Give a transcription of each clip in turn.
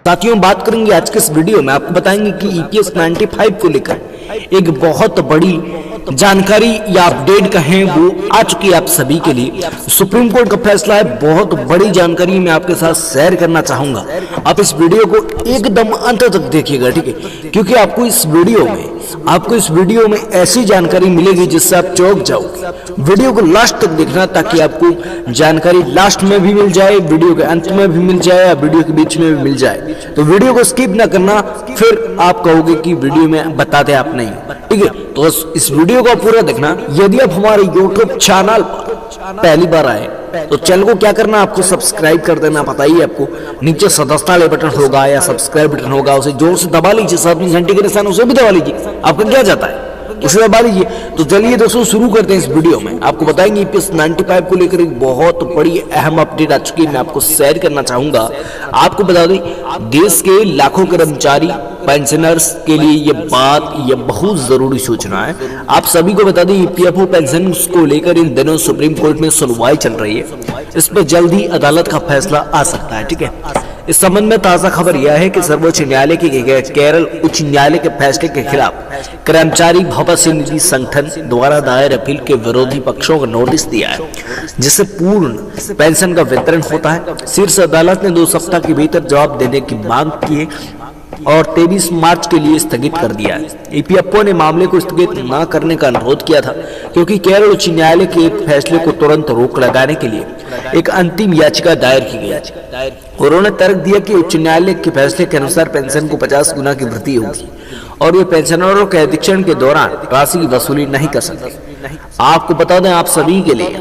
साथियों, बात करेंगे आज के इस वीडियो में, आपको बताएंगे कि ईपीएस 95 को लेकर एक बहुत बड़ी जानकारी या अपडेट कहें वो आ चुकी है आप सभी के लिए। सुप्रीम कोर्ट का फैसला है, बहुत बड़ी जानकारी मैं आपके साथ शेयर करना चाहूंगा। आप इस वीडियो को एकदम अंत तक देखिएगा, ठीक है, क्योंकि आपको इस वीडियो में ऐसी जानकारी मिलेगी जिससे आप चौंक जाओगे। वीडियो को लास्ट तक देखना ताकि आपको जानकारी लास्ट में भी मिल जाए, वीडियो के अंत में भी मिल जाए या वीडियो के बीच में भी मिल जाए। तो वीडियो को स्किप ना करना, फिर आप कहोगे कि वीडियो में बताते आप नहीं, ठीक है। तो इस वीडियो को पूरा देखना। यदि आप हमारे YouTube चैनल पर पहली बार आए तो चैनल को क्या करना, आपको सब्सक्राइब कर देना। पता ही है आपको, नीचे सदस्यता वाले बटन होगा या सब्सक्राइब बटन होगा, उसे जोर से दबा लीजिए, साथ में घंटे के निशान उसे भी दबा लीजिए। आपका क्या जाता है, उसे दबा लीजिए। तो चलिए दोस्तों शुरू करते हैं इस वीडियो में। आपको बताएंगे ईपीएस 95 को लेकर एक बहुत बड़ी अहम अपडेट आ चुकी है, मैं आपको शेयर करना चाहूंगा। आपको बता दें, देश के लाखों कर्मचारी पेंशनर्स के लिए ये बहुत जरूरी सूचना है। आप सभी को बता दें, ईपीएफओ पेंशन को लेकर इन दिनों सुप्रीम कोर्ट में सुनवाई चल रही है। इस पर जल्द ही अदालत का फैसला आ सकता है, ठीक है। इस संबंध में ताजा खबर यह है कि सर्वोच्च न्यायालय के केरल उच्च न्यायालय के फैसले के खिलाफ कर्मचारी भविष्य निधि संगठन द्वारा दायर अपील के विरोधी पक्षों को नोटिस दिया है, जिससे पूर्ण पेंशन का वितरण होता है। शीर्ष अदालत ने 2 सप्ताह के भीतर जवाब देने की मांग की है और 23 मार्च के लिए स्थगित कर दिया है। ईपीएफओ ने मामले को स्थगित न करने का अनुरोध किया था, क्योंकि केरल उच्च न्यायालय के फैसले को तुरंत रोक लगाने के लिए एक अंतिम याचिका दायर की गई। उन्होंने तर्क दिया कि उच्च न्यायालय के फैसले के अनुसार पेंशन को 50 गुना की वृद्धि होगी और वे पेंशनरों के अधीक्षण के दौरान राशि की वसूली नहीं कर सकते। आपको बता दें, आप सभी के लिए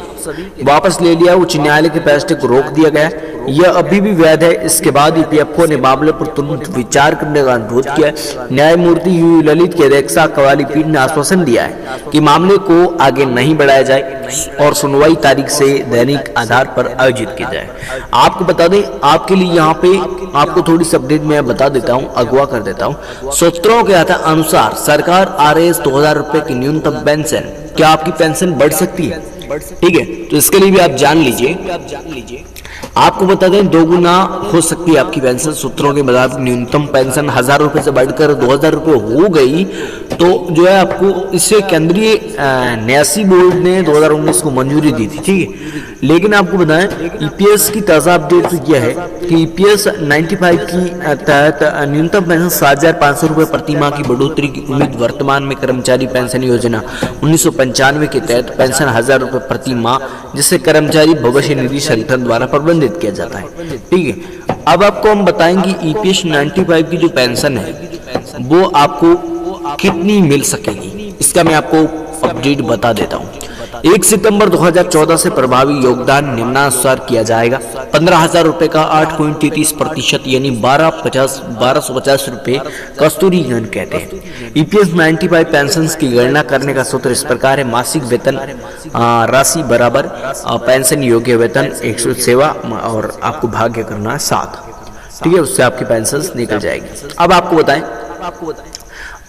वापस ले लिया, उच्च न्यायालय के फैसले को रोक दिया गया, यह अभी भी वैध है। इसके बाद ईपीएफओ ने मामले पर तुरंत विचार करने का अनुरोध किया। न्यायमूर्ति यू ललित की अध्यक्षता वाली पीठ ने आश्वासन दिया है कि मामले को आगे नहीं बढ़ाया जाए और सुनवाई तारीख से दैनिक आधार पर आयोजित की जाए। आपको बता दें, आपके लिए यहाँ पे आपको थोड़ी सी अपडेट मैं बता देता हूँ, अगवा कर देता हूँ। सूत्रों के अनुसार सरकार RAS 2000 रुपए की न्यूनतम पेंशन, क्या आपकी पेंशन बढ़ सकती है, ठीक है। तो इसके लिए भी आप जान लीजिए, आपको बता दें 2 गुना हो सकती है आपकी पेंशन। सूत्रों के मुताबिक न्यूनतम पेंशन 1000 रुपए से बढ़कर 2000 रुपए हो गई तो जो है आपको इससे केंद्रीय न्यासी बोर्ड ने 2019 को मंजूरी दी थी, ठीक है। लेकिन आपको बताएं, ईपीएस की ताजा अपडेट तो यह है कि ईपीएस 95 की तहत न्यूनतम पेंशन 7500 रुपए प्रति माह की बढ़ोतरी की उम्मीद। वर्तमान में कर्मचारी पेंशन योजना 1995 के तहत पेंशन 1000 रुपए प्रति माह, जिसे कर्मचारी भविष्य निधि संगठन द्वारा प्रबंधित किया जाता है, ठीक है। अब आपको हम बताएंगे ईपीएस 95 की जो पेंशन है वो आपको कितनी मिल सकेगी, इसका मैं आपको अपडेट बता देता हूँ। 1 सितंबर 2014 से प्रभावी योगदान निम्नानुसार किया जाएगा। 15,000 रुपए का 8.33% यानी 1250 रुपए कस्तूरीधन कहते हैं। ईपीएस 95 पेंशन की गणना करने का सूत्र इस प्रकार है। मासिक वेतन राशि बराबर पेंशन योग्य वेतन 100 सेवा और आपको भाग्य करना है 7, ठीक है। उससे आपकी पेंशन निकल जाएगी। अब आपको बताएं,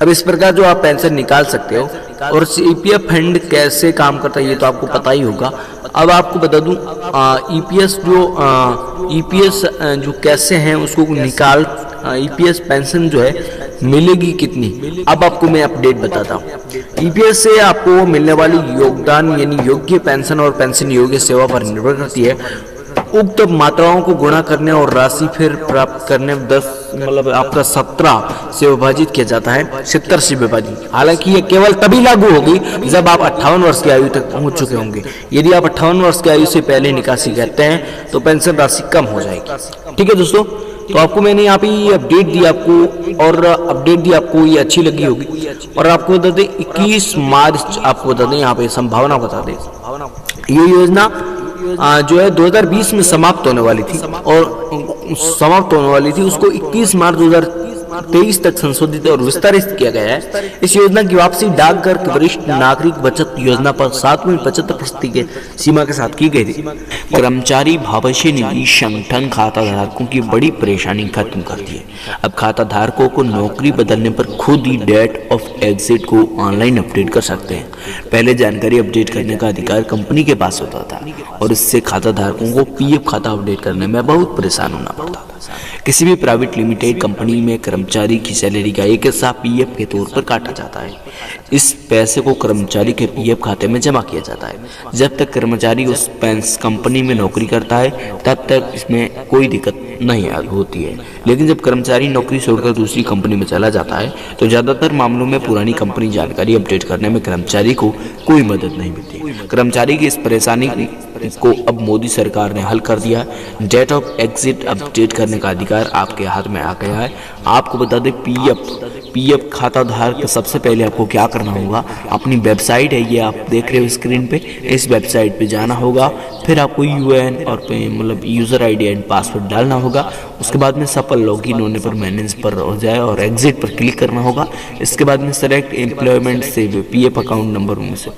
अब इस प्रकार जो आप पेंशन निकाल सकते हो। और ईपीएफ फंड कैसे काम करता है ये तो आपको पता ही होगा। अब आपको बता दूं, ईपीएस जो कैसे हैं उसको निकाल, ईपीएस पेंशन जो है मिलेगी कितनी, अब आपको मैं अपडेट बताता हूँ। ईपीएस से आपको मिलने वाली योगदान यानी योग्य पेंशन और पेंशन योग्य सेवा पर निर्भर करती है। उक्त मात्राओं को गुणा करने और राशि फिर प्राप्त करने 10 मतलब आपका 17 से विभाजित किया जाता है, 70 से विभाजित। हालांकि ये केवल तभी लागू होगी जब आप 58 वर्ष की आयु तक पहुंच चुके होंगे। यदि आप 58 वर्ष की आयु से पहले निकासी करते हैं तो पेंशन राशि कम हो जाएगी, ठीक है दोस्तों। तो आपको मैंने यहाँ पे ये अपडेट दी आपको, और अपडेट दी आपको ये अच्छी लगी होगी। और आपको बता दें 21 मार्च आपको बता दें, यहाँ पे संभावना बता दें, ये योजना जो है 2020 में समाप्त होने वाली थी और उसको 21 मार्च 2023 तक संशोधित और विस्तारित किया गया है। इस योजना की वापसी डाकघर की वरिष्ठ नागरिक बचत योजना पर 7.75% के सीमा के साथ की गई थी। कर्मचारी भविष्य निधि संगठन खाता धारकों की बड़ी परेशानी खत्म कर दी है। अब खाता धारकों को नौकरी बदलने पर खुद ही डेट ऑफ एग्जिट को ऑनलाइन अपडेट कर सकते हैं। पहले जानकारी अपडेट करने का अधिकार कंपनी के पास होता था और इससे खाता धारकों को पीएफ खाता अपडेट करने में बहुत परेशान होना पड़ता था। किसी भी प्राइवेट लिमिटेड कंपनी में कर्मचारी की सैलरी का एक हिस्सा पीएफ के तौर पर काटा जाता है। इस पैसे को कर्मचारी के पीएफ खाते में जमा किया जाता है। जब तक कर्मचारी उस कंपनी में नौकरी करता है तब तक इसमें कोई दिक्कत नहीं होती है, लेकिन जब कर्मचारी नौकरी छोड़कर दूसरी कंपनी में चला जाता है तो ज्यादातर मामलों में पुरानी कंपनी जानकारी अपडेट करने में कर्मचारी को कोई मदद नहीं मिलती। कर्मचारी की इस परेशानी को अब मोदी सरकार ने हल कर दिया। डेट ऑफ एग्जिट अपडेट करने का अधिकार आपके हाथ में आ गया है। आपको बता दें, पीएफ खाता धारक सबसे पहले आपको क्या करना होगा, अपनी वेबसाइट है ये आप देख रहे हो स्क्रीन पे, इस वेबसाइट पे जाना होगा। फिर आपको यूएएन और मतलब यूजर आईडी एंड पासवर्ड डालना होगा। उसके बाद में सफल लॉगिन होने पर मैनेज पर हो जाए और एग्जिट पर क्लिक करना होगा। इसके बाद में सेलेक्ट एम्प्लॉयमेंट से पीएफ अकाउंट नंबर में से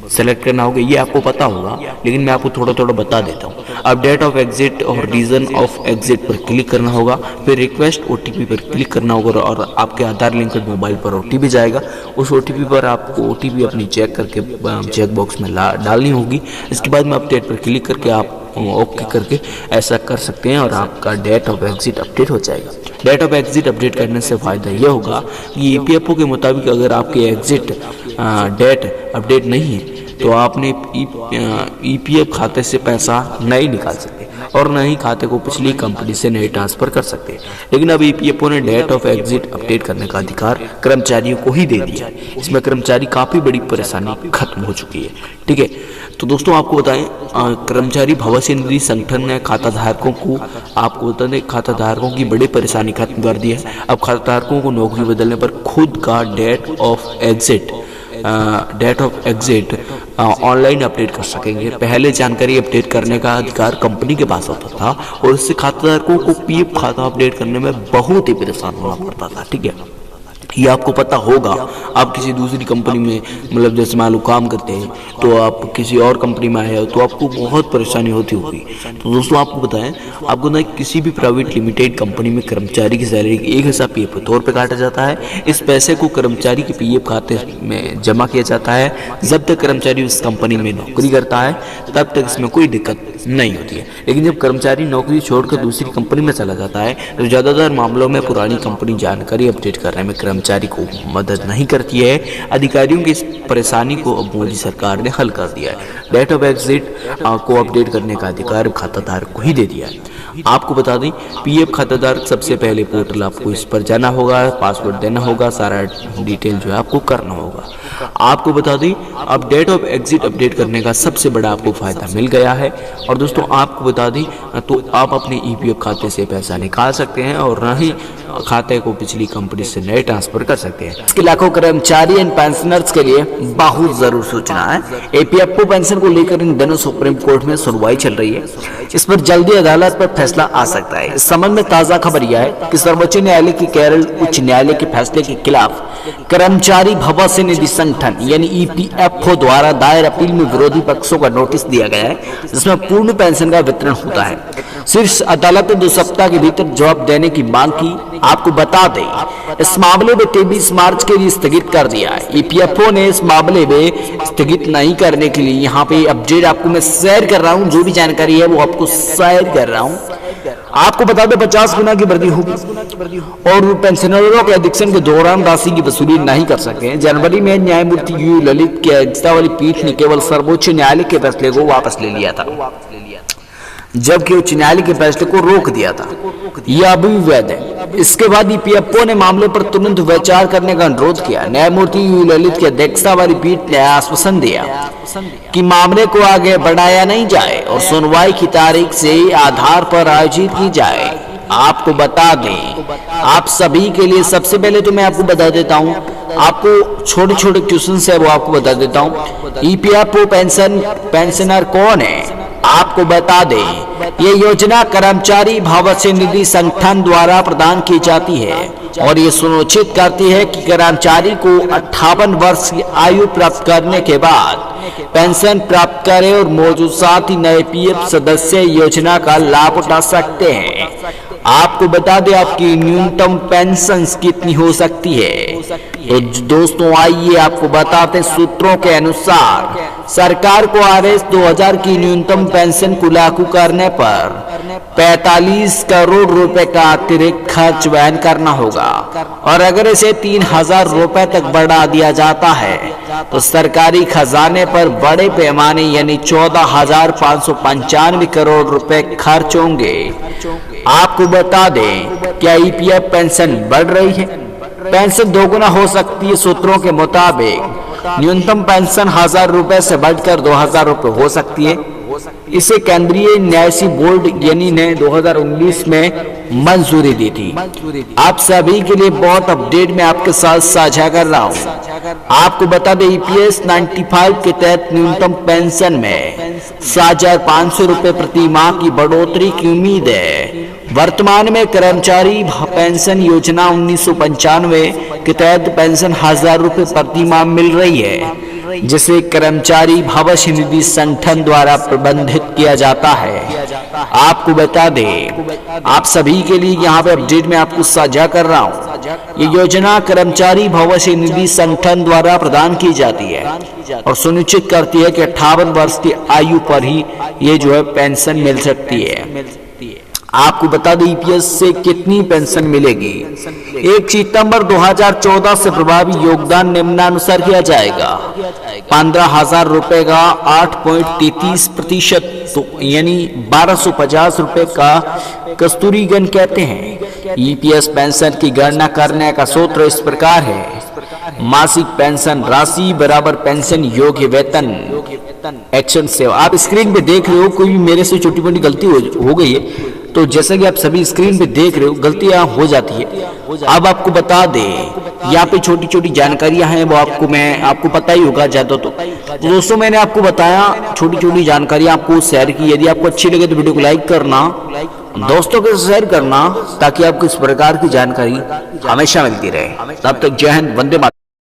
सेलेक्ट करना होगा। ये आपको पता होगा, लेकिन मैं आपको थोड़ा थोड़ा बता देता हूँ। अब डेट ऑफ एग्जिट और रीजन ऑफ एग्जिट पर क्लिक करना होगा। फिर रिक्वेस्ट ओटीपी पर क्लिक करना होगा और आपके आधार लिंक्ड मोबाइल पर ओटीपी जाएगा। उस ओटीपी पर आपको ओटीपी अपनी चेक करके चेक बॉक्स में डालनी होगी। इसके बाद में अपडेट पर क्लिक करके आप ओके करके ऐसा कर सकते हैं और आपका डेट ऑफ एग्जिट अपडेट हो जाएगा। डेट ऑफ एग्जिट अपडेट करने से फ़ायदा यह होगा कि ईपीएफओ के मुताबिक अगर आपके एग्जिट डेट अपडेट नहीं है तो आपने ईपीएफ खाते से पैसा नहीं निकाल सकते और न ही खाते को पिछली कंपनी से नहीं ट्रांसफर कर सकते। लेकिन अब ईपीएफओ ने डेट ऑफ एग्जिट अपडेट करने का अधिकार कर्मचारियों को ही दे दिया है। इसमें कर्मचारी काफ़ी बड़ी परेशानी खत्म हो चुकी है। ठीक है, तो दोस्तों आपको बताएं, कर्मचारी भविष्य निधि संगठन ने खाता धारकों को आपको बता दें खाता धारकों की बड़ी परेशानी खत्म कर दी है। अब खाता धारकों को नौकरी बदलने पर खुद का date of exit online update कर सकेंगे। पहले जानकारी अपडेट करने का अधिकार कंपनी के पास होता था और इससे खाताधारकों को पीएफ खाता अपडेट करने में बहुत ही परेशान होना पड़ता था। ठीक है, ये आपको पता होगा। आप किसी दूसरी कंपनी में मतलब जैसे मान लो काम करते हैं तो आप किसी और कंपनी में आए हो तो आपको बहुत परेशानी होती होगी। तो दोस्तों आपको बताएं, आपको ना किसी भी प्राइवेट लिमिटेड कंपनी में कर्मचारी की सैलरी एक हिस्सा पीएफ के तौर पे काटा जाता है। इस पैसे को कर्मचारी के पीएफ खाते में जमा किया जाता है। जब तक कर्मचारी उस कंपनी में नौकरी करता है तब तक इसमें कोई दिक्कत नहीं होती है। लेकिन जब कर्मचारी नौकरी छोड़कर दूसरी कंपनी में चला जाता है तो ज़्यादातर मामलों में पुरानी कंपनी जानकारी अपडेट करने में कर्मचारी को मदद नहीं करती है। अधिकारियों की इस परेशानी को अब मोदी सरकार ने हल कर दिया है। डेट ऑफ एग्जिट को अपडेट करने का अधिकार खाताधारक को ही दे दिया है। आपको बता दें, पीएफ खाताधारक सबसे पहले पोर्टल आपको इस पर जाना होगा, पासवर्ड देना होगा, सारा डिटेल जो है आपको करना होगा। आपको बता दें, अब डेट ऑफ एग्जिट अपडेट करने का सबसे बड़ा आपको फायदा मिल गया है। और दोस्तों आपको बता दें, तो आप अपने ईपीएफ खाते से पैसा निकाल सकते हैं और न ही खाते को पिछली कंपनी से नए ट्रांसफर कर सकते हैं। इसके लाखों कर्मचारी एंड पेंशनर्स के लिए बहुत जरूर सूचना है। ईपीएफओ पेंशन को लेकर इन दिनों सुप्रीम कोर्ट में सुनवाई चल रही है। इस पर जल्दी अदालत पर फैसला आ सकता है। इस संबंध में ताजा खबर यह है कि सर्वोच्च न्यायालय की केरल उच्च न्यायालय के फैसले के खिलाफ कर्मचारी भविष्य निधि संगठन यानी ईपीएफओ द्वारा दायर अपील में विरोधी पक्षों का नोटिस दिया गया है, जिसमें पूर्ण पेंशन का वितरण होता है। शीर्ष अदालत ने 2 सप्ताह के भीतर जवाब देने की मांग की। आपको बता दें, इस मामले में 23 मार्च के लिए स्थगित कर दिया है। ईपीएफओ ने इस मामले में स्थगित नहीं करने के लिए यहाँ पे अपडेट आपको मैं शेयर कर रहा हूँ। जो भी जानकारी है वो आपको शेयर कर रहा हूँ। आपको बता दें, 50 गुना की वृद्धि होगी और पेंशनरों के एडिक्शन के दौरान राशि की वसूली नहीं कर सके। जनवरी में न्यायमूर्ति यू ललित की अध्यक्षता वाली पीठ ने केवल सर्वोच्च न्यायालय के फैसले को वापस ले लिया था, जबकि उच्च न्यायालय के फैसले को रोक दिया था। यह अभी वैध है। इसके बाद ईपीएफओ ने मामले पर तुरंत विचार करने का अनुरोध किया। न्यायमूर्ति यू ललित की अध्यक्षता वाली पीठ ने आश्वासन दिया कि मामले को आगे बढ़ाया नहीं जाए और सुनवाई की तारीख से आधार पर आयोजित की जाए। आपको बता दें, आप सभी के लिए सबसे पहले तो मैं आपको बता देता हूं, आपको छोटे छोटे क्वेश्चन है वो आपको बता देता हूं। ईपीएफओ पेंशनर कौन है आपको बता दें, ये योजना कर्मचारी भविष्य निधि संगठन द्वारा प्रदान की जाती है और ये सुनिश्चित करती है कि कर्मचारी को 58 वर्ष की आयु प्राप्त करने के बाद पेंशन प्राप्त करे और मौजूद साथ ही नए पीएफ सदस्य योजना का लाभ उठा सकते हैं। आपको बता दें आपकी न्यूनतम पेंशन कितनी हो सकती है। तो दोस्तों आइए आपको बताते हैं। सूत्रों के अनुसार सरकार को आरएस 2000 की न्यूनतम पेंशन को लागू करने पर 45 करोड़ रुपए का अतिरिक्त खर्च वहन करना होगा और अगर इसे 3000 रुपए तक बढ़ा दिया जाता है तो सरकारी खजाने पर बड़े पैमाने यानी 14,595 करोड़ रुपए खर्च होंगे। आपको बता दें क्या ईपीएफ पेंशन बढ़ रही है? पेंशन दोगुना हो सकती है। सूत्रों के मुताबिक न्यूनतम पेंशन 1000 रुपए से बढ़कर 2000 रुपए हो सकती है। इसे केंद्रीय न्यायिक बोर्ड यानी ने 2019 में मंजूरी दी थी। आप सभी के लिए बहुत अपडेट में आपके साथ साझा कर रहा हूं। आपको बता दें ईपीएस 95 के तहत न्यूनतम पेंशन में 7,500 रुपए प्रति माह की बढ़ोतरी की उम्मीद है। वर्तमान में कर्मचारी पेंशन योजना 1995 के तहत पेंशन 1000 रुपए प्रति माह मिल रही है, जिसे कर्मचारी भविष्य निधि संगठन द्वारा प्रबंधित किया जाता है। आपको बता दें आप सभी के लिए यहाँ पे अपडेट में आपको साझा कर रहा हूँ। ये योजना कर्मचारी भविष्य निधि संगठन द्वारा प्रदान की जाती है और सुनिश्चित करती है कि 58 वर्ष की आयु पर ही ये जो है पेंशन मिल सकती है। आपको बता दें ईपीएस से कितनी पेंशन मिलेगी। 1 सितंबर 2014 से प्रभावी योगदान निम्नानुसार किया जाएगा। 15,000 रुपए का 8.33% तो यानी 1250 रुपए का कस्तूरीगन कहते हैं। ईपीएस पेंशन की गणना करने का सूत्र इस प्रकार है। मासिक पेंशन राशि बराबर पेंशन योग्य वेतन एक्शन से। आप स्क्रीन पे देख रहे हो कोई भी मेरे से छोटी मोटी गलती हो गई है तो जैसा कि आप सभी स्क्रीन पे देख रहे हो गलतियां हो जाती है। अब आपको बता दें यहाँ पे छोटी छोटी जानकारियां हैं वो आपको पता ही होगा ज्यादा। तो दोस्तों मैंने आपको बताया छोटी छोटी जानकारियां आपको शेयर की। यदि आपको अच्छी लगे तो वीडियो को लाइक करना, दोस्तों के शेयर करना ताकि आपको इस प्रकार की जानकारी हमेशा मिलती रहे। तब तक जय हिंद, वंदे मातरम।